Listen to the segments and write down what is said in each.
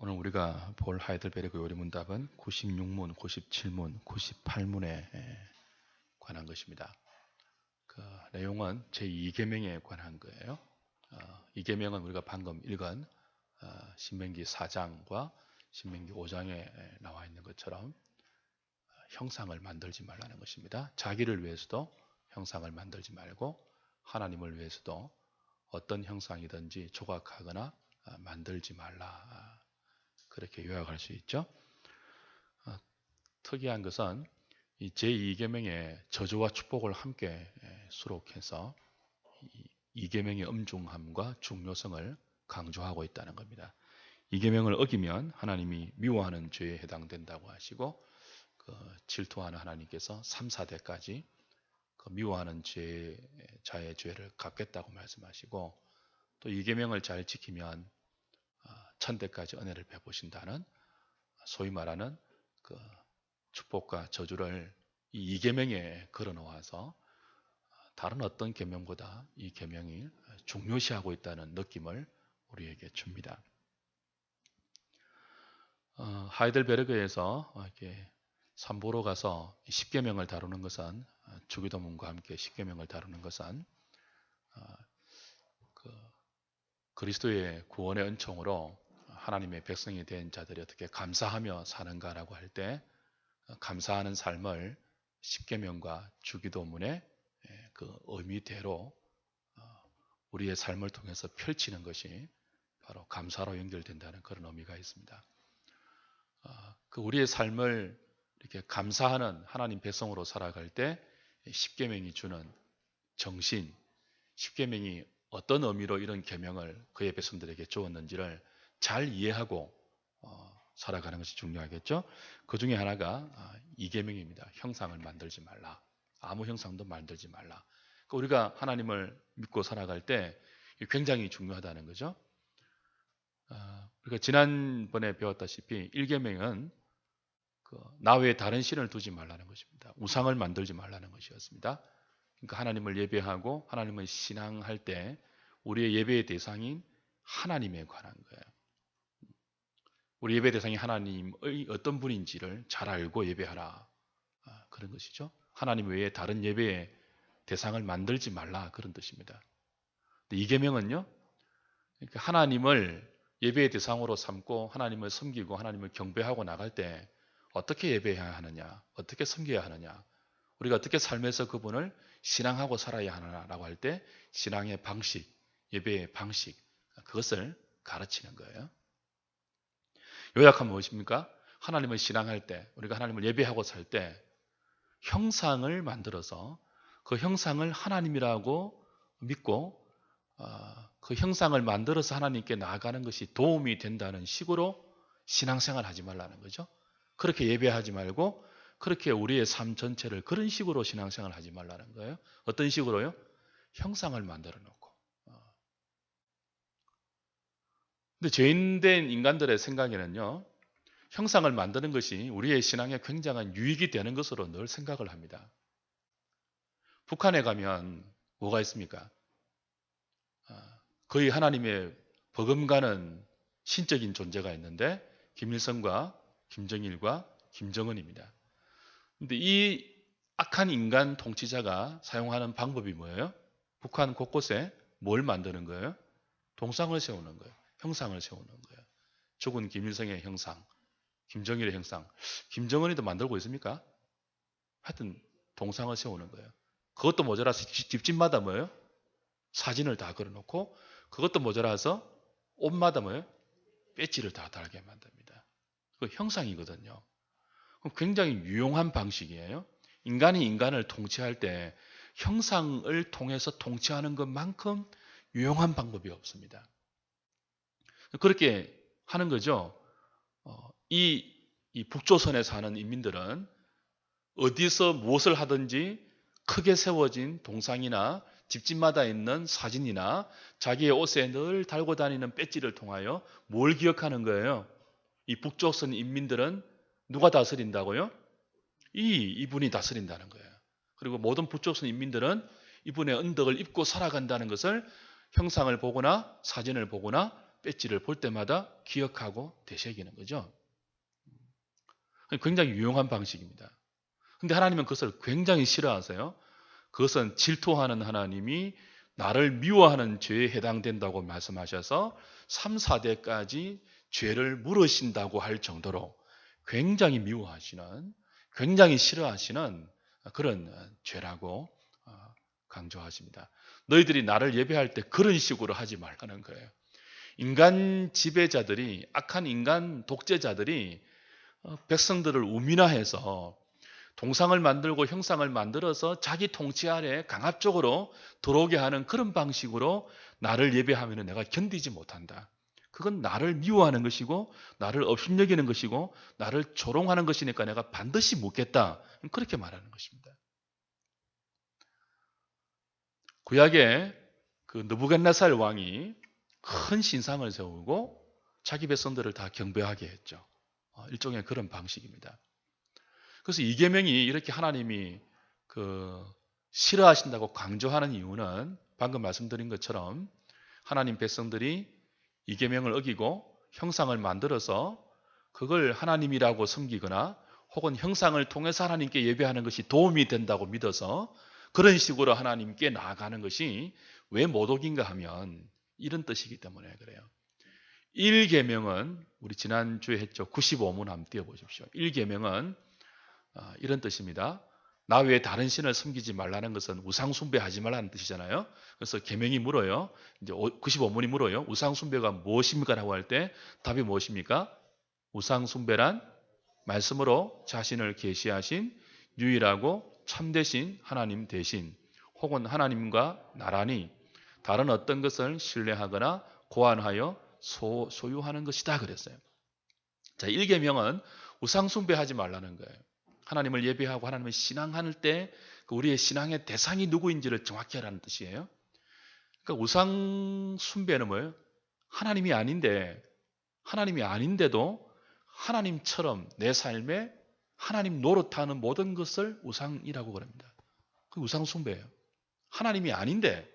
오늘 우리가 볼 하이델베르그 요리문답은 96문, 97문, 98문에 관한 것입니다. 그 내용은 제2계명에 관한 거예요. 이 계명은 우리가 방금 읽은 신명기 4장과 신명기 5장에 나와 있는 것처럼 형상을 만들지 말라는 것입니다. 자기를 위해서도 형상을 만들지 말고 하나님을 위해서도 어떤 형상이든지 조각하거나 만들지 말라. 그렇게 요약할 수 있죠. 특이한 것은 이 제2계명의 저주와 축복을 함께 수록해서 이 계명의 엄중함과 중요성을 강조하고 있다는 겁니다. 이 계명을 어기면 하나님이 미워하는 죄에 해당된다고 하시고 질투하는 하나님께서 3, 4대까지 미워하는 자의 죄를 갚겠다고 말씀하시고 또 이 계명을 잘 지키면 천대까지 은혜를 베푸신다는 소위 말하는 그 축복과 저주를 이 계명에 걸어 놓아서 다른 어떤 계명보다 이 계명이 중요시하고 있다는 느낌을 우리에게 줍니다. 하이델베르그에서 이렇게 삼보로 가서 10계명을 다루는 것은 주기도문과 함께 10계명을 다루는 것은 그리스도의 구원의 은총으로 하나님의 백성이 된 자들이 어떻게 감사하며 사는가라고 할 때 감사하는 삶을 10계명과 주기도문의 그 의미대로 우리의 삶을 통해서 펼치는 것이 바로 감사로 연결된다는 그런 의미가 있습니다. 그 우리의 삶을 이렇게 감사하는 하나님 백성으로 살아갈 때 10계명이 주는 정신, 10계명이 어떤 의미로 이런 계명을 그의 백성들에게 주었는지를 잘 이해하고 살아가는 것이 중요하겠죠. 그 중에 하나가 이 계명입니다. 형상을 만들지 말라. 아무 형상도 만들지 말라. 우리가 하나님을 믿고 살아갈 때 굉장히 중요하다는 거죠. 우리가 지난번에 배웠다시피 1계명은 나 외에 다른 신을 두지 말라는 것입니다. 우상을 만들지 말라는 것이었습니다. 그러니까 하나님을 예배하고 하나님을 신앙할 때 우리의 예배의 대상인 하나님에 관한 거예요. 우리 예배 대상이 하나님의 어떤 분인지를 잘 알고 예배하라. 그런 것이죠. 하나님 외에 다른 예배의 대상을 만들지 말라. 그런 뜻입니다. 이 계명은요, 그러니까 하나님을 예배의 대상으로 삼고 하나님을 섬기고 하나님을 경배하고 나갈 때 어떻게 예배해야 하느냐, 어떻게 섬겨야 하느냐, 우리가 어떻게 삶에서 그분을 신앙하고 살아야 하느냐라고 할 때 신앙의 방식, 예배의 방식, 그것을 가르치는 거예요. 요약하면 무엇입니까? 하나님을 신앙할 때, 우리가 하나님을 예배하고 살 때 형상을 만들어서 그 형상을 하나님이라고 믿고 그 형상을 만들어서 하나님께 나아가는 것이 도움이 된다는 식으로 신앙생활 하지 말라는 거죠. 그렇게 예배하지 말고 그렇게 우리의 삶 전체를 그런 식으로 신앙생활 하지 말라는 거예요. 어떤 식으로요? 형상을 만들어 놓고. 근데 죄인된 인간들의 생각에는요, 형상을 만드는 것이 우리의 신앙에 굉장한 유익이 되는 것으로 늘 생각을 합니다. 북한에 가면 뭐가 있습니까? 거의 하나님의 버금가는 신적인 존재가 있는데 김일성과 김정일과 김정은입니다. 근데 이 악한 인간 통치자가 사용하는 방법이 뭐예요? 북한 곳곳에 뭘 만드는 거예요? 동상을 세우는 거예요. 형상을 세우는 거예요. 죽은 김일성의 형상, 김정일의 형상, 김정은이도 만들고 있습니까? 하여튼 동상을 세우는 거예요. 그것도 모자라서 집집마다 뭐예요? 사진을 다 걸어놓고 그것도 모자라서 옷마다 뭐예요? 배지를 다 달게 만듭니다. 그 형상이거든요. 굉장히 유용한 방식이에요. 인간이 인간을 통치할 때 형상을 통해서 통치하는 것만큼 유용한 방법이 없습니다. 그렇게 하는 거죠. 이 북조선에 사는 인민들은 어디서 무엇을 하든지 크게 세워진 동상이나 집집마다 있는 사진이나 자기의 옷에 늘 달고 다니는 배지를 통하여 뭘 기억하는 거예요? 이 북조선 인민들은 누가 다스린다고요? 이분이 다스린다는 거예요. 그리고 모든 북조선 인민들은 이분의 언덕을 입고 살아간다는 것을 형상을 보거나 사진을 보거나 배지를 볼 때마다 기억하고 되새기는 거죠. 굉장히 유용한 방식입니다. 근데 하나님은 그것을 굉장히 싫어하세요. 그것은 질투하는 하나님이 나를 미워하는 죄에 해당된다고 말씀하셔서 3, 4대까지 죄를 물으신다고 할 정도로 굉장히 미워하시는, 굉장히 싫어하시는 그런 죄라고 강조하십니다. 너희들이 나를 예배할 때 그런 식으로 하지 말라는 거예요. 인간 지배자들이, 악한 인간 독재자들이 백성들을 우민화해서 동상을 만들고 형상을 만들어서 자기 통치 아래 강압적으로 들어오게 하는 그런 방식으로 나를 예배하면 내가 견디지 못한다. 그건 나를 미워하는 것이고 나를 업신여기는 것이고 나를 조롱하는 것이니까 내가 반드시 묻겠다. 그렇게 말하는 것입니다. 구약에 그 느부갓네살 왕이 큰 신상을 세우고 자기 백성들을 다 경배하게 했죠. 일종의 그런 방식입니다. 그래서 이 계명이 이렇게 하나님이 싫어하신다고 강조하는 이유는 방금 말씀드린 것처럼 하나님 백성들이 이 계명을 어기고 형상을 만들어서 그걸 하나님이라고 섬기거나 혹은 형상을 통해서 하나님께 예배하는 것이 도움이 된다고 믿어서 그런 식으로 하나님께 나아가는 것이 왜 모독인가 하면 이런 뜻이기 때문에 그래요. 1계명은 우리 지난주에 했죠. 95문 한번 띄워보십시오. 1계명은 이런 뜻입니다. 나 외에 다른 신을 섬기지 말라는 것은 우상 숭배하지 말라는 뜻이잖아요. 그래서 계명이 물어요. 이제 95문이 물어요. 우상 숭배가 무엇입니까? 라고 할 때 답이 무엇입니까? 우상 숭배란 말씀으로 자신을 계시하신 유일하고 참되신 하나님 대신 혹은 하나님과 나란히 다른 어떤 것을 신뢰하거나 고안하여 소유하는 것이다 그랬어요. 자, 1계명은 우상 숭배하지 말라는 거예요. 하나님을 예배하고 하나님을 신앙할 때 우리의 신앙의 대상이 누구인지를 정확히 하라는 뜻이에요. 그러니까 우상 숭배는 뭐예요? 하나님이 아닌데도 하나님처럼 내 삶에 하나님 노릇하는 모든 것을 우상이라고 그럽니다. 그게 우상 숭배예요. 하나님이 아닌데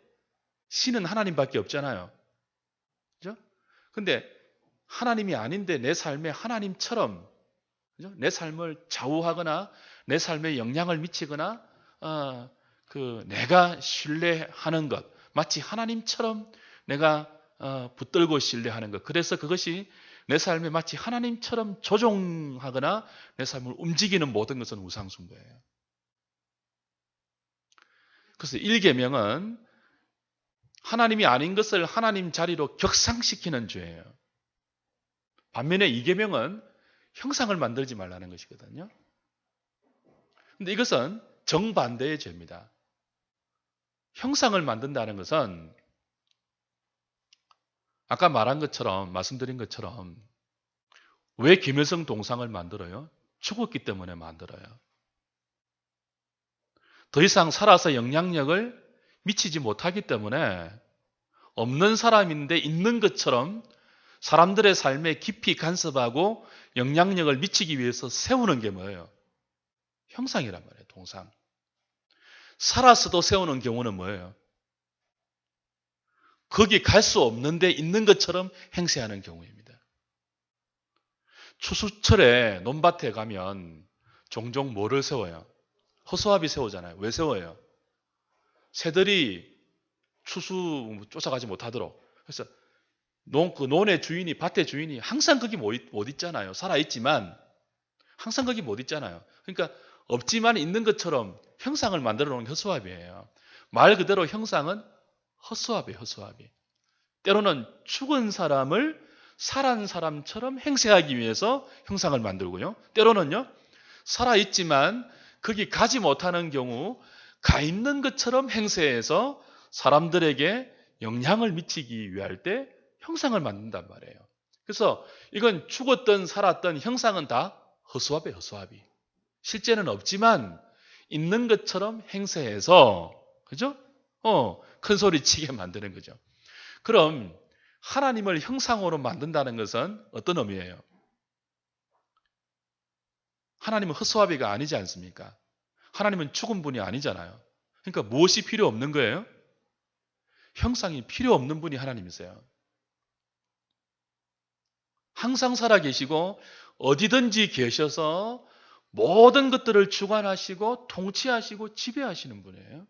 신은 하나님밖에 없잖아요. 그죠? 근데 하나님이 아닌데 내 삶에 하나님처럼, 그죠? 내 삶을 좌우하거나 내 삶에 영향을 미치거나 내가 신뢰하는 것, 마치 하나님처럼 내가 붙들고 신뢰하는 것. 그래서 그것이 내 삶에 마치 하나님처럼 조종하거나 내 삶을 움직이는 모든 것은 우상 숭배예요. 그래서 1계명은 하나님이 아닌 것을 하나님 자리로 격상시키는 죄예요. 반면에 2계명은 형상을 만들지 말라는 것이거든요. 근데 이것은 정반대의 죄입니다. 형상을 만든다는 것은 아까 말씀드린 것처럼 왜 김일성 동상을 만들어요? 죽었기 때문에 만들어요. 더 이상 살아서 영향력을 미치지 못하기 때문에 없는 사람인데 있는 것처럼 사람들의 삶에 깊이 간섭하고 영향력을 미치기 위해서 세우는 게 뭐예요? 형상이란 말이에요. 동상. 살아서도 세우는 경우는 뭐예요? 거기 갈 수 없는데 있는 것처럼 행세하는 경우입니다. 추수철에 논밭에 가면 종종 뭐를 세워요? 허수아비 세우잖아요. 왜 세워요? 새들이 추수 쫓아가지 못하도록. 그래서 논의 주인이, 밭의 주인이 항상 거기 못 있잖아요. 살아있지만 항상 거기 못 있잖아요. 그러니까 없지만 있는 것처럼 형상을 만들어 놓은 허수아비예요. 말 그대로 형상은 허수아비예요. 허수아비. 때로는 죽은 사람을 살아난 사람처럼 행세하기 위해서 형상을 만들고요. 때로는요, 살아있지만 거기 가지 못하는 경우 가 있는 것처럼 행세해서 사람들에게 영향을 미치기 위할 때 형상을 만든단 말이에요. 그래서 이건 죽었든 살았든 형상은 다 허수아비예요. 허수아비. 실제는 없지만 있는 것처럼 행세해서, 그죠? 큰 소리 치게 만드는 거죠. 그럼 하나님을 형상으로 만든다는 것은 어떤 의미예요? 하나님은 허수아비가 아니지 않습니까? 하나님은 죽은 분이 아니잖아요. 그러니까 무엇이 필요 없는 거예요? 형상이 필요 없는 분이 하나님이세요. 항상 살아계시고 어디든지 계셔서 모든 것들을 주관하시고 통치하시고 지배하시는 분이에요.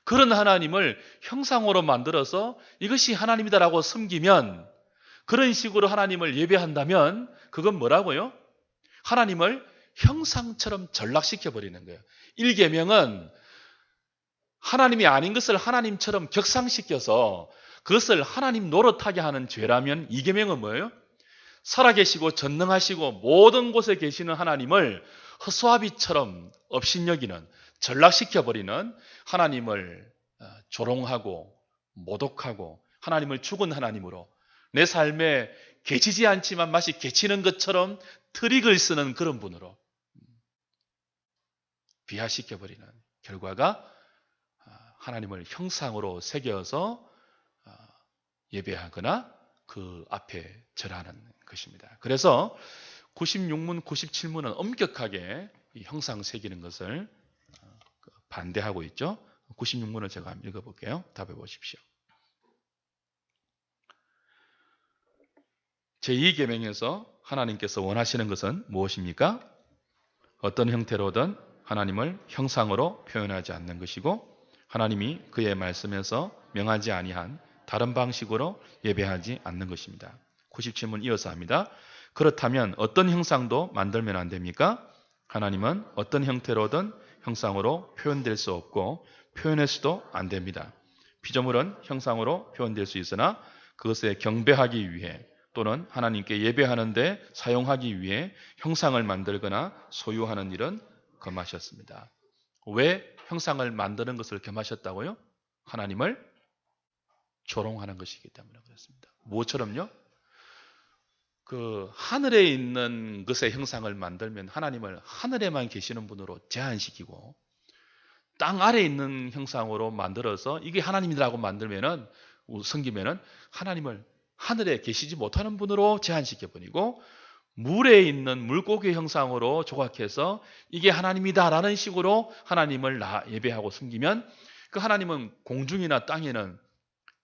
그런 하나님을 형상으로 만들어서 이것이 하나님이다라고 섬기면, 그런 식으로 하나님을 예배한다면 그건 뭐라고요? 하나님을 형상처럼 전락시켜버리는 거예요. 1계명은 하나님이 아닌 것을 하나님처럼 격상시켜서 그것을 하나님 노릇하게 하는 죄라면, 2계명은 뭐예요? 살아계시고 전능하시고 모든 곳에 계시는 하나님을 허수아비처럼 업신여기는, 전락시켜버리는, 하나님을 조롱하고 모독하고 하나님을 죽은 하나님으로 내 삶에 계시지 않지만 마치 계시는 것처럼 트릭을 쓰는 그런 분으로 비하시켜버리는 결과가 하나님을 형상으로 새겨서 예배하거나 그 앞에 절하는 것입니다. 그래서 96문, 97문은 엄격하게 이 형상 새기는 것을 반대하고 있죠. 96문을 제가 한번 읽어볼게요. 답해 보십시오. 제2계명에서 하나님께서 원하시는 것은 무엇입니까? 어떤 형태로든 하나님을 형상으로 표현하지 않는 것이고, 하나님이 그의 말씀에서 명하지 아니한 다른 방식으로 예배하지 않는 것입니다. 97문 이어서 합니다. 그렇다면 어떤 형상도 만들면 안 됩니까? 하나님은 어떤 형태로든 형상으로 표현될 수 없고 표현해서도 안 됩니다. 피조물은 형상으로 표현될 수 있으나 그것에 경배하기 위해 또는 하나님께 예배하는데 사용하기 위해 형상을 만들거나 소유하는 일은 금하셨습니다. 왜 형상을 만드는 것을 금하셨다고요? 하나님을 조롱하는 것이기 때문에 그렇습니다. 무엇처럼요? 그 하늘에 있는 것의 형상을 만들면 하나님을 하늘에만 계시는 분으로 제한시키고, 땅 아래에 있는 형상으로 만들어서 이게 하나님이라고 만들면은, 섬기면은 하나님을 하늘에 계시지 못하는 분으로 제한시켜버리고, 물에 있는 물고기 형상으로 조각해서 이게 하나님이다라는 식으로 하나님을 예배하고 섬기면 그 하나님은 공중이나 땅에는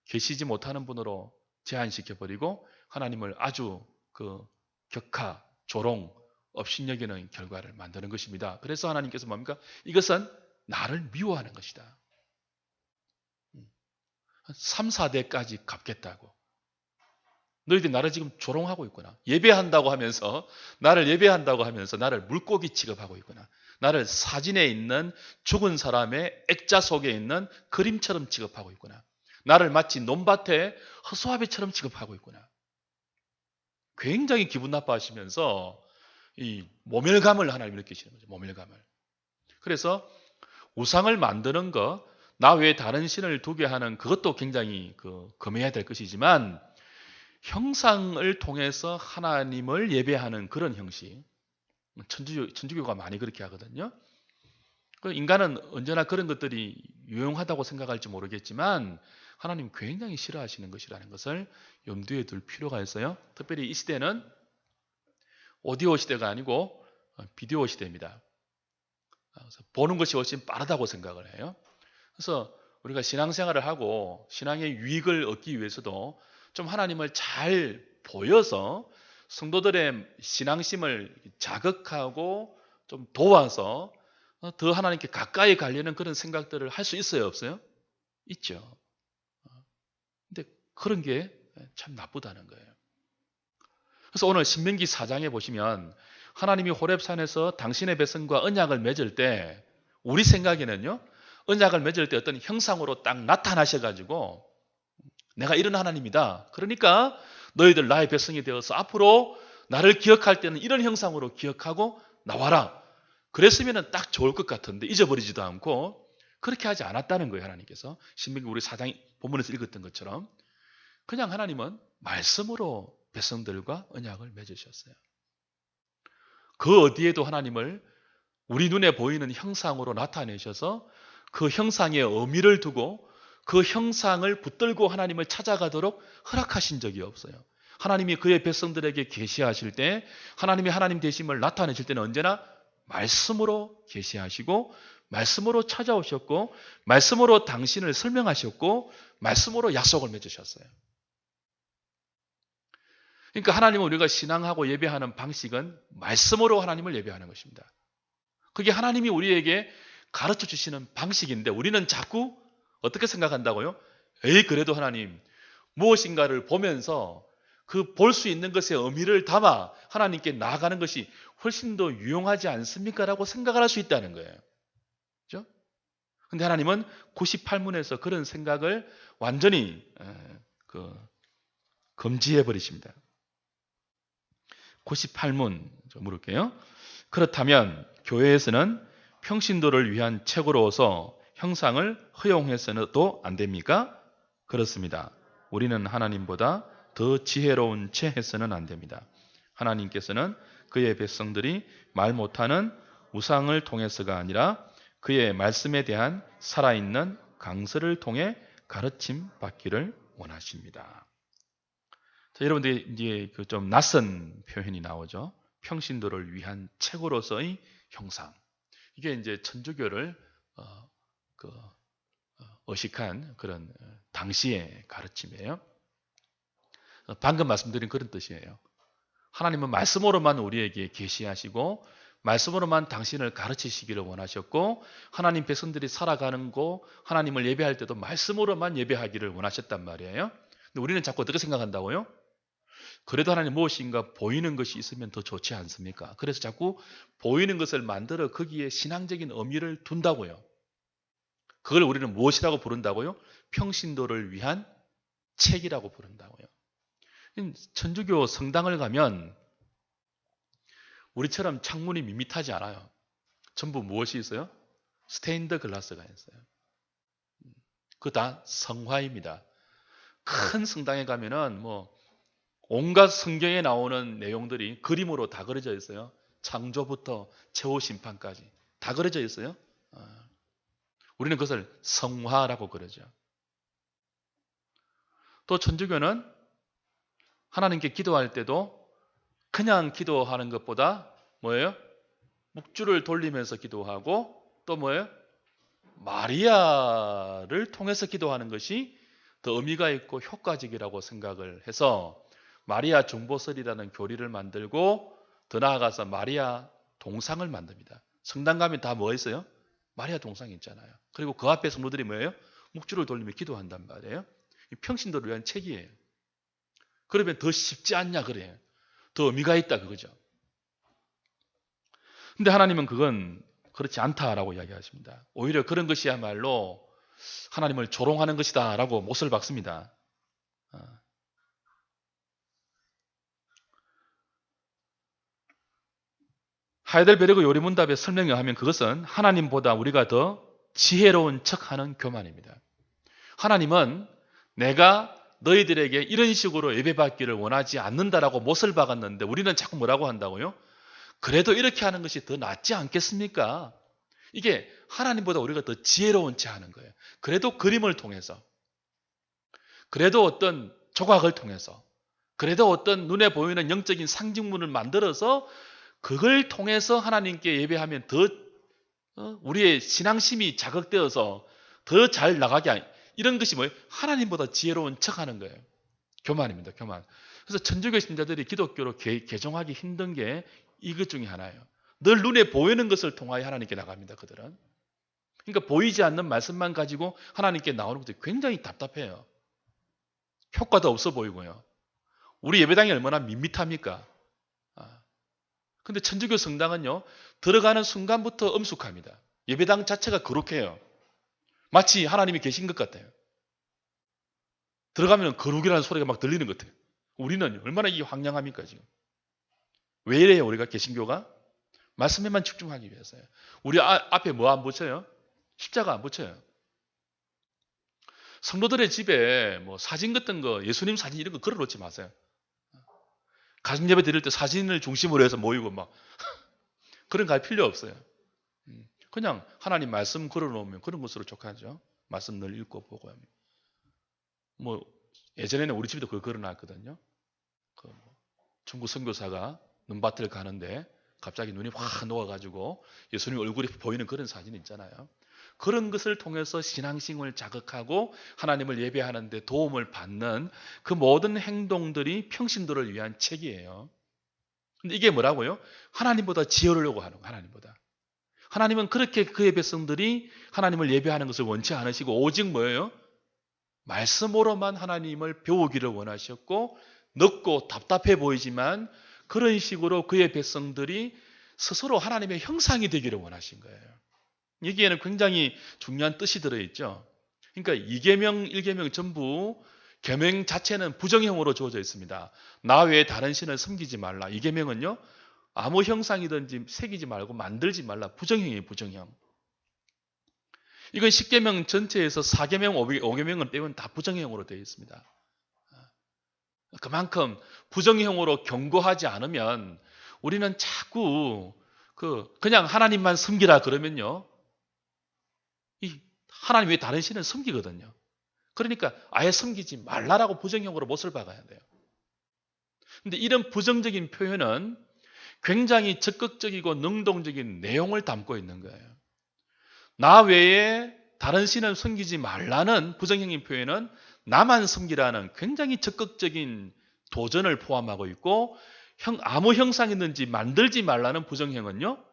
계시지 못하는 분으로 제한시켜버리고 하나님을 아주 그 격하, 조롱, 업신여기는 결과를 만드는 것입니다. 그래서 하나님께서 뭡니까? 이것은 나를 미워하는 것이다. 3, 4대까지 갚겠다고. 너희들이 나를 지금 조롱하고 있구나. 예배한다고 하면서, 나를 예배한다고 하면서 나를 물고기 취급하고 있구나. 나를 사진에 있는 죽은 사람의 액자 속에 있는 그림처럼 취급하고 있구나. 나를 마치 논밭에 허수아비처럼 취급하고 있구나. 굉장히 기분 나빠하시면서 이 모멸감을 하나님 느끼시는 거죠. 모멸감을. 그래서 우상을 만드는 것, 나 외에 다른 신을 두게 하는 그것도 굉장히 금해야 될 것이지만, 형상을 통해서 하나님을 예배하는 그런 형식, 천주교가 많이 그렇게 하거든요. 인간은 언제나 그런 것들이 유용하다고 생각할지 모르겠지만 하나님 굉장히 싫어하시는 것이라는 것을 염두에 둘 필요가 있어요. 특별히 이 시대는 오디오 시대가 아니고 비디오 시대입니다. 그래서 보는 것이 훨씬 빠르다고 생각을 해요. 그래서 우리가 신앙생활을 하고 신앙의 유익을 얻기 위해서도 좀 하나님을 잘 보여서 성도들의 신앙심을 자극하고 좀 도와서 더 하나님께 가까이 가려는 그런 생각들을 할 수 있어요, 없어요? 있죠. 근데 그런 게 참 나쁘다는 거예요. 그래서 오늘 신명기 4장에 보시면 하나님이 호렙산에서 당신의 백성과 언약을 맺을 때, 우리 생각에는요, 언약을 맺을 때 어떤 형상으로 딱 나타나셔가지고 내가 이런 하나님이다. 그러니까 너희들 나의 백성이 되어서 앞으로 나를 기억할 때는 이런 형상으로 기억하고 나와라. 그랬으면 딱 좋을 것 같은데 잊어버리지도 않고 그렇게 하지 않았다는 거예요. 하나님께서 신명기 우리 4장 본문에서 읽었던 것처럼 그냥 하나님은 말씀으로 백성들과 언약을 맺으셨어요. 그 어디에도 하나님을 우리 눈에 보이는 형상으로 나타내셔서 그 형상의 의미를 두고 그 형상을 붙들고 하나님을 찾아가도록 허락하신 적이 없어요. 하나님이 그의 백성들에게 계시하실 때, 하나님이 하나님 되심을 나타내실 때는 언제나 말씀으로 계시하시고 말씀으로 찾아오셨고 말씀으로 당신을 설명하셨고 말씀으로 약속을 맺으셨어요. 그러니까 하나님은 우리가 신앙하고 예배하는 방식은 말씀으로 하나님을 예배하는 것입니다. 그게 하나님이 우리에게 가르쳐 주시는 방식인데 우리는 자꾸 어떻게 생각한다고요? 에이, 그래도 하나님 무엇인가를 보면서 그 볼 수 있는 것의 의미를 담아 하나님께 나아가는 것이 훨씬 더 유용하지 않습니까? 라고 생각을 할 수 있다는 거예요. 그렇죠? 근데 하나님은 98문에서 그런 생각을 완전히 금지해 버리십니다. 98문 물을게요. 그렇다면 교회에서는 평신도를 위한 책으로서 형상을 허용해서도 안 됩니까? 그렇습니다. 우리는 하나님보다 더 지혜로운 채 해서는 안 됩니다. 하나님께서는 그의 백성들이 말 못하는 우상을 통해서가 아니라 그의 말씀에 대한 살아있는 강서를 통해 가르침 받기를 원하십니다. 자, 여러분들 이제 그 좀 낯선 표현이 나오죠. 평신도를 위한 책으로서의 형상. 이게 이제 천주교를 의식한 그런 당시의 가르침이에요. 방금 말씀드린 그런 뜻이에요. 하나님은 말씀으로만 우리에게 계시하시고 말씀으로만 당신을 가르치시기를 원하셨고 하나님 백성들이 살아가는 곳 하나님을 예배할 때도 말씀으로만 예배하기를 원하셨단 말이에요. 근데 우리는 자꾸 어떻게 생각한다고요? 그래도 하나님 무엇인가 보이는 것이 있으면 더 좋지 않습니까? 그래서 자꾸 보이는 것을 만들어 거기에 신앙적인 의미를 둔다고요. 그걸 우리는 무엇이라고 부른다고요? 평신도를 위한 책이라고 부른다고요. 천주교 성당을 가면 우리처럼 창문이 밋밋하지 않아요. 전부 무엇이 있어요? 스테인드 글라스가 있어요. 그거 다 성화입니다. 큰 성당에 가면은 온갖 성경에 나오는 내용들이 그림으로 다 그려져 있어요. 창조부터 최후 심판까지 다 그려져 있어요. 우리는 그것을 성화라고 그러죠. 또 천주교는 하나님께 기도할 때도 그냥 기도하는 것보다 뭐예요? 묵주를 돌리면서 기도하고 또 뭐예요? 마리아를 통해서 기도하는 것이 더 의미가 있고 효과적이라고 생각을 해서 마리아 중보설이라는 교리를 만들고 더 나아가서 마리아 동상을 만듭니다. 성당 가면 다 뭐 있어요? 마리아 동상이 있잖아요. 그리고 그 앞에 성도들이 뭐예요? 묵주를 돌리며 기도한단 말이에요. 평신도를 위한 책이에요. 그러면 더 쉽지 않냐 그래요. 더 의미가 있다 그거죠. 근데 하나님은 그건 그렇지 않다라고 이야기하십니다. 오히려 그런 것이야말로 하나님을 조롱하는 것이다 라고 못을 박습니다. 하이델베르그 요리문답의 설명에 하면 그것은 하나님보다 우리가 더 지혜로운 척하는 교만입니다. 하나님은 내가 너희들에게 이런 식으로 예배받기를 원하지 않는다라고 못을 박았는데 우리는 자꾸 뭐라고 한다고요? 그래도 이렇게 하는 것이 더 낫지 않겠습니까? 이게 하나님보다 우리가 더 지혜로운 채 하는 거예요. 그래도 그림을 통해서, 그래도 어떤 조각을 통해서, 그래도 어떤 눈에 보이는 영적인 상징물을 만들어서 그걸 통해서 하나님께 예배하면 더 우리의 신앙심이 자극되어서 더 잘 나가게 이런 것이 뭐예요? 하나님보다 지혜로운 척하는 거예요. 교만입니다. 교만. 그래서 천주교 신자들이 기독교로 개종하기 힘든 게 이것 중에 하나예요. 늘 눈에 보이는 것을 통하여 하나님께 나갑니다. 그들은. 그러니까 보이지 않는 말씀만 가지고 하나님께 나오는 것도 굉장히 답답해요. 효과도 없어 보이고요. 우리 예배당이 얼마나 밋밋합니까? 근데 천주교 성당은요, 들어가는 순간부터 엄숙합니다. 예배당 자체가 거룩해요. 마치 하나님이 계신 것 같아요. 들어가면 거룩이라는 소리가 막 들리는 것 같아요. 우리는 얼마나 이 황량합니까, 지금? 왜 이래요, 우리가 개신교가? 말씀에만 집중하기 위해서요. 우리 앞에 뭐 안 붙여요? 십자가 안 붙여요. 성도들의 집에 뭐 사진 같은 거, 예수님 사진 이런 거 걸어놓지 마세요. 가정 예배 드릴 때 사진을 중심으로 해서 모이고 막 그런 거 할 필요 없어요. 그냥 하나님 말씀 걸어놓으면 그런 것으로 족하죠. 말씀 늘 읽고 보고 하면. 뭐 예전에는 우리 집에도 그걸 걸어놨거든요. 그 중국 선교사가 눈밭을 가는데 갑자기 눈이 확 녹아가지고 예수님 얼굴이 보이는 그런 사진 있잖아요. 그런 것을 통해서 신앙심을 자극하고 하나님을 예배하는 데 도움을 받는 그 모든 행동들이 평신도를 위한 책이에요. 근데 이게 뭐라고요? 하나님보다 지혜로려고 하는 거예요. 하나님보다. 하나님은 그렇게 그의 백성들이 하나님을 예배하는 것을 원치 않으시고 오직 뭐예요? 말씀으로만 하나님을 배우기를 원하셨고 늦고 답답해 보이지만 그런 식으로 그의 백성들이 스스로 하나님의 형상이 되기를 원하신 거예요. 여기에는 굉장히 중요한 뜻이 들어있죠. 그러니까 2계명, 1계명 전부 계명 자체는 부정형으로 주어져 있습니다. 나 외에 다른 신을 섬기지 말라. 2계명은요. 아무 형상이든지 새기지 말고 만들지 말라. 부정형이에요. 부정형. 이건 10계명 전체에서 4계명, 5계명을 빼면 다 부정형으로 되어 있습니다. 그만큼 부정형으로 경고하지 않으면 우리는 자꾸 그냥 하나님만 섬기라 그러면요. 하나님 외에 다른 신을 섬기거든요. 그러니까 아예 섬기지 말라라고 부정형으로 못을 박아야 돼요. 근데 이런 부정적인 표현은 굉장히 적극적이고 능동적인 내용을 담고 있는 거예요. 나 외에 다른 신을 섬기지 말라는 부정형인 표현은 나만 섬기라는 굉장히 적극적인 도전을 포함하고 있고 아무 형상이든지 만들지 말라는 부정형은요.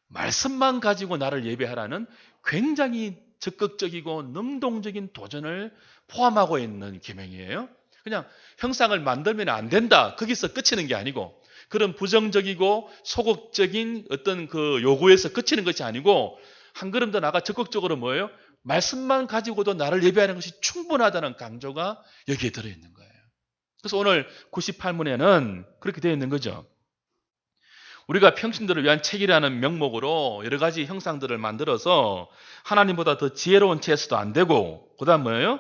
말씀만 가지고 나를 예배하라는 굉장히 적극적이고 능동적인 도전을 포함하고 있는 계명이에요. 그냥 형상을 만들면 안 된다. 거기서 그치는 게 아니고 그런 부정적이고 소극적인 어떤 그 요구에서 그치는 것이 아니고 한 걸음 더 나아가 적극적으로 뭐예요? 말씀만 가지고도 나를 예배하는 것이 충분하다는 강조가 여기에 들어있는 거예요. 그래서 오늘 98문에는 그렇게 되어 있는 거죠. 우리가 평신도를 위한 책이라는 명목으로 여러 가지 형상들을 만들어서 하나님보다 더 지혜로운 채서도 안 되고 그 다음 뭐예요?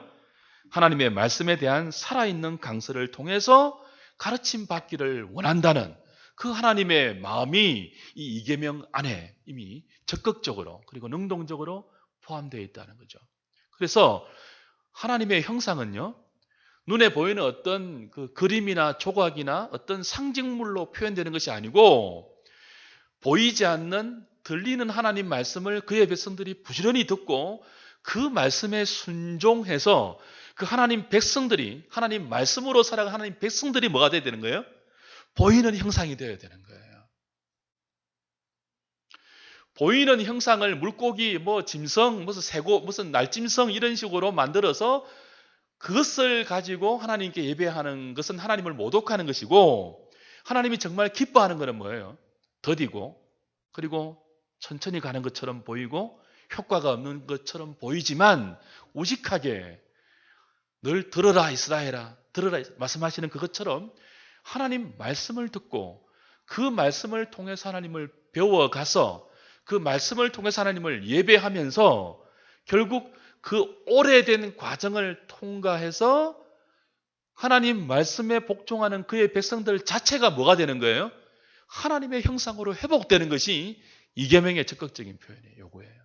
하나님의 말씀에 대한 살아있는 강서를 통해서 가르침 받기를 원한다는 그 하나님의 마음이 이 2계명 안에 이미 적극적으로 그리고 능동적으로 포함되어 있다는 거죠. 그래서 하나님의 형상은요. 눈에 보이는 어떤 그 그림이나 조각이나 어떤 상징물로 표현되는 것이 아니고 보이지 않는 들리는 하나님 말씀을 그의 백성들이 부지런히 듣고 그 말씀에 순종해서 그 하나님 백성들이 하나님 말씀으로 살아가는 하나님 백성들이 뭐가 돼야 되는 거예요? 보이는 형상이 되어야 되는 거예요. 보이는 형상을 물고기, 뭐 짐승, 무슨 새고, 무슨 날짐승 이런 식으로 만들어서 그것을 가지고 하나님께 예배하는 것은 하나님을 모독하는 것이고 하나님이 정말 기뻐하는 것은 뭐예요? 더디고 그리고 천천히 가는 것처럼 보이고 효과가 없는 것처럼 보이지만 우직하게 늘 들어라 이스라엘아 들어라 말씀하시는 그것처럼 하나님 말씀을 듣고 그 말씀을 통해서 하나님을 배워가서 그 말씀을 통해서 하나님을 예배하면서 결국 그 오래된 과정을 통과해서 하나님 말씀에 복종하는 그의 백성들 자체가 뭐가 되는 거예요? 하나님의 형상으로 회복되는 것이 2계명의 적극적인 표현이에요. 요거예요.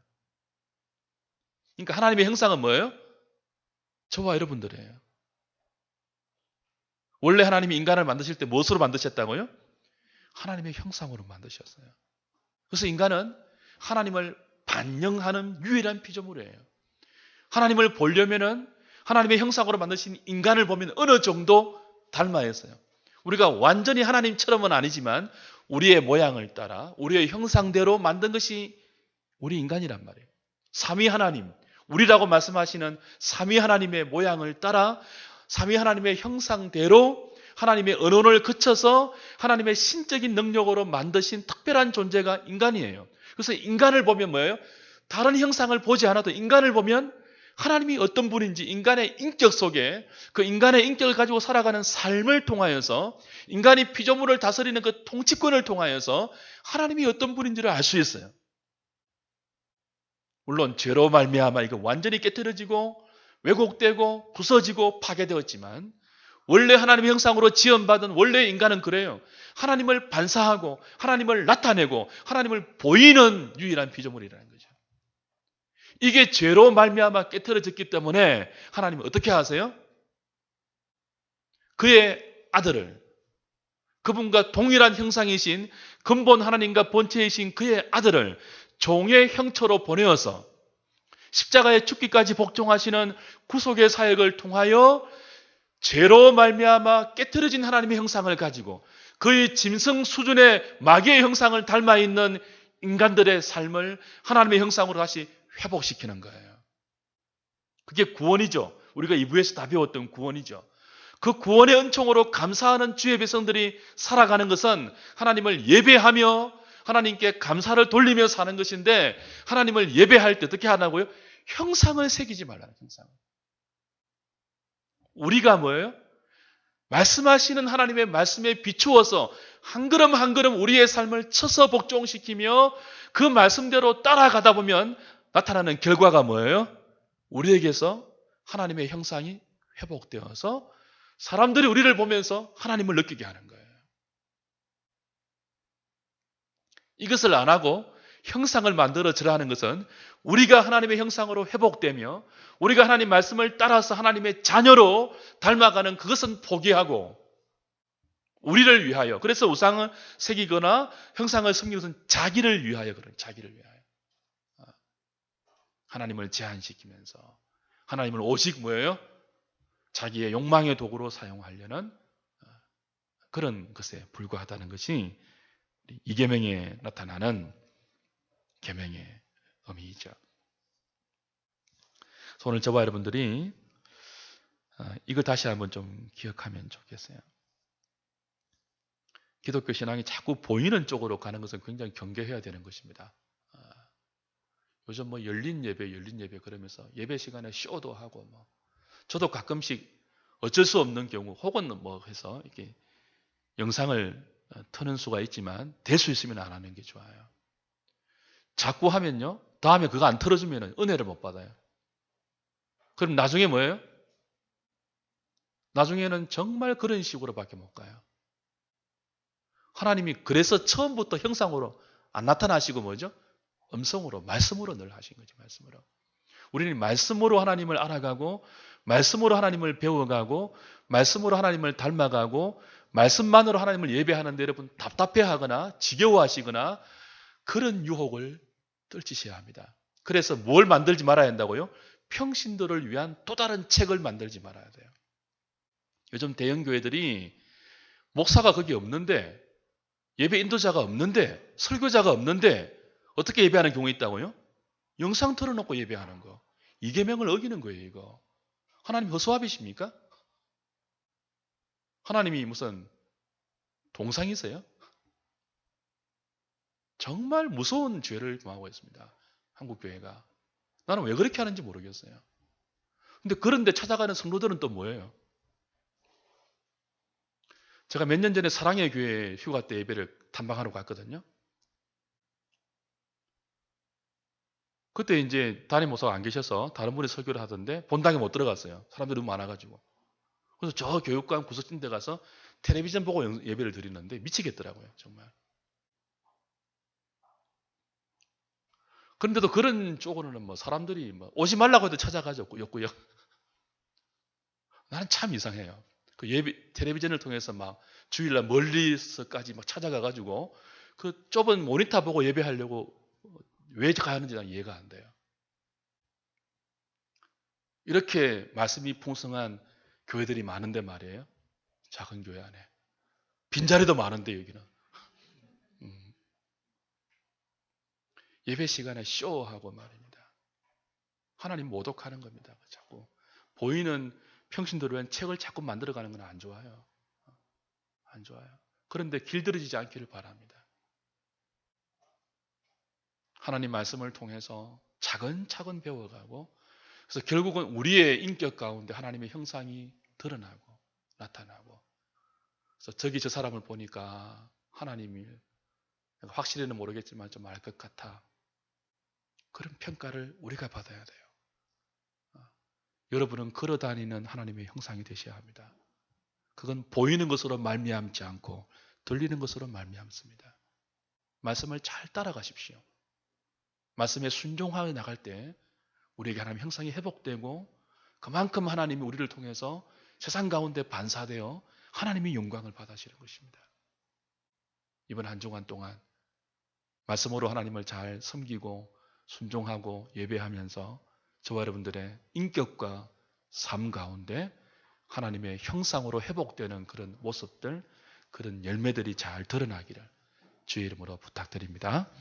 그러니까 하나님의 형상은 뭐예요? 저와 여러분들이에요. 원래 하나님이 인간을 만드실 때 무엇으로 만드셨다고요? 하나님의 형상으로 만드셨어요. 그래서 인간은 하나님을 반영하는 유일한 피조물이에요. 하나님을 보려면은 하나님의 형상으로 만드신 인간을 보면 어느 정도 닮아야 했어요. 우리가 완전히 하나님처럼은 아니지만 우리의 모양을 따라 우리의 형상대로 만든 것이 우리 인간이란 말이에요. 삼위 하나님, 우리라고 말씀하시는 삼위 하나님의 모양을 따라 삼위 하나님의 형상대로 하나님의 언원을 거쳐서 하나님의 신적인 능력으로 만드신 특별한 존재가 인간이에요. 그래서 인간을 보면 뭐예요? 다른 형상을 보지 않아도 인간을 보면 하나님이 어떤 분인지 인간의 인격 속에 그 인간의 인격을 가지고 살아가는 삶을 통하여서 인간이 피조물을 다스리는 그 통치권을 통하여서 하나님이 어떤 분인지를 알 수 있어요. 물론 죄로 말미암아 이거 완전히 깨트려지고 왜곡되고 부서지고 파괴되었지만 원래 하나님의 형상으로 지원받은 원래 인간은 그래요. 하나님을 반사하고 하나님을 나타내고 하나님을 보이는 유일한 피조물이라는 거죠. 이게 죄로 말미암아 깨트려졌기 때문에 하나님은 어떻게 하세요? 그의 아들을 그분과 동일한 형상이신 근본 하나님과 본체이신 그의 아들을 종의 형처로 보내어서 십자가의 죽기까지 복종하시는 구속의 사역을 통하여 죄로 말미암아 깨트려진 하나님의 형상을 가지고 그의 짐승 수준의 마귀의 형상을 닮아 있는 인간들의 삶을 하나님의 형상으로 다시 회복시키는 거예요. 그게 구원이죠. 우리가 2부에서 다 배웠던 구원이죠. 그 구원의 은총으로 감사하는 주의 백성들이 살아가는 것은 하나님을 예배하며 하나님께 감사를 돌리며 사는 것인데, 하나님을 예배할 때 어떻게 하라고요? 형상을 새기지 말라는 형상을. 우리가 뭐예요? 말씀하시는 하나님의 말씀에 비추어서 한 걸음 한 걸음 우리의 삶을 쳐서 복종시키며 그 말씀대로 따라가다 보면 나타나는 결과가 뭐예요? 우리에게서 하나님의 형상이 회복되어서 사람들이 우리를 보면서 하나님을 느끼게 하는 거예요. 이것을 안 하고 형상을 만들어지라 하는 것은 우리가 하나님의 형상으로 회복되며 우리가 하나님 말씀을 따라서 하나님의 자녀로 닮아가는 그것은 포기하고 우리를 위하여, 그래서 우상을 새기거나 형상을 섬기는 것은 자기를 위하여, 그런 자기를 위하여 하나님을 제한시키면서 하나님을 오직 뭐예요? 자기의 욕망의 도구로 사용하려는 그런 것에 불과하다는 것이 이 계명에 나타나는 계명의 의미이죠. 오늘 저와 여러분들이 이거 다시 한번 좀 기억하면 좋겠어요. 기독교 신앙이 자꾸 보이는 쪽으로 가는 것은 굉장히 경계해야 되는 것입니다. 요즘 뭐 열린 예배 그러면서 예배 시간에 쇼도 하고 뭐 저도 가끔씩 어쩔 수 없는 경우 혹은 뭐 해서 이렇게 영상을 트는 수가 있지만 될 수 있으면 안 하는 게 좋아요. 자꾸 하면요, 다음에 그거 안 틀어주면 은혜를 못 받아요. 그럼 나중에 뭐예요? 나중에는 정말 그런 식으로밖에 못 가요. 하나님이 그래서 처음부터 형상으로 안 나타나시고 뭐죠? 음성으로, 말씀으로 늘 하신 거죠. 말씀으로. 우리는 말씀으로 하나님을 알아가고 말씀으로 하나님을 배워가고 말씀으로 하나님을 닮아가고 말씀만으로 하나님을 예배하는데 여러분 답답해하거나 지겨워하시거나 그런 유혹을 떨치셔야 합니다. 그래서 뭘 만들지 말아야 한다고요? 평신도를 위한 또 다른 책을 만들지 말아야 돼요. 요즘 대형교회들이 목사가 거기 없는데, 예배 인도자가 없는데, 설교자가 없는데 어떻게 예배하는 경우가 있다고요? 영상 틀어놓고 예배하는 거. 이 계명을 어기는 거예요, 이거. 하나님 허수아비십니까? 하나님이 무슨 동상이세요? 정말 무서운 죄를 범하고 있습니다. 한국 교회가. 나는 왜 그렇게 하는지 모르겠어요. 근데 그런데 찾아가는 성도들은 또 뭐예요? 제가 몇 년 전에 사랑의 교회 휴가 때 예배를 탐방하러 갔거든요. 그때 이제 담임 목사가 안 계셔서 다른 분이 설교를 하던데 본당에 못 들어갔어요. 사람들이 너무 많아가지고. 그래서 저 교육관 구석진 데 가서 텔레비전 보고 예배를 드리는데 미치겠더라고요, 정말. 그런데도 그런 쪽으로는 뭐 사람들이 뭐 오지 말라고 해도 찾아가죠, 역구역. 나는 참 이상해요. 그 예배, 텔레비전을 통해서 막 주일날 멀리서까지 막 찾아가가지고 그 좁은 모니터 보고 예배하려고 왜 가는지 난 이해가 안 돼요. 이렇게 말씀이 풍성한 교회들이 많은데 말이에요. 작은 교회 안에. 빈자리도 많은데 여기는. 예배 시간에 쇼하고 말입니다. 하나님 모독하는 겁니다. 자꾸 보이는 평신도를 위한 책을 자꾸 만들어가는 건 안 좋아요. 안 좋아요. 그런데 길들여지지 않기를 바랍니다. 하나님 말씀을 통해서 차근차근 배워가고, 그래서 결국은 우리의 인격 가운데 하나님의 형상이 드러나고 나타나고, 그래서 저기 저 사람을 보니까 하나님이 확실히는 모르겠지만 좀 알 것 같아. 그런 평가를 우리가 받아야 돼요. 여러분은 걸어다니는 하나님의 형상이 되셔야 합니다. 그건 보이는 것으로 말미암지 않고 들리는 것으로 말미암습니다. 말씀을 잘 따라가십시오. 말씀에 순종하여 나갈 때 우리에게 하나님의 형상이 회복되고 그만큼 하나님이 우리를 통해서 세상 가운데 반사되어 하나님의 영광을 받으시는 것입니다. 이번 한 주간 동안 말씀으로 하나님을 잘 섬기고 순종하고 예배하면서 저와 여러분들의 인격과 삶 가운데 하나님의 형상으로 회복되는 그런 모습들, 그런 열매들이 잘 드러나기를 주의 이름으로 부탁드립니다.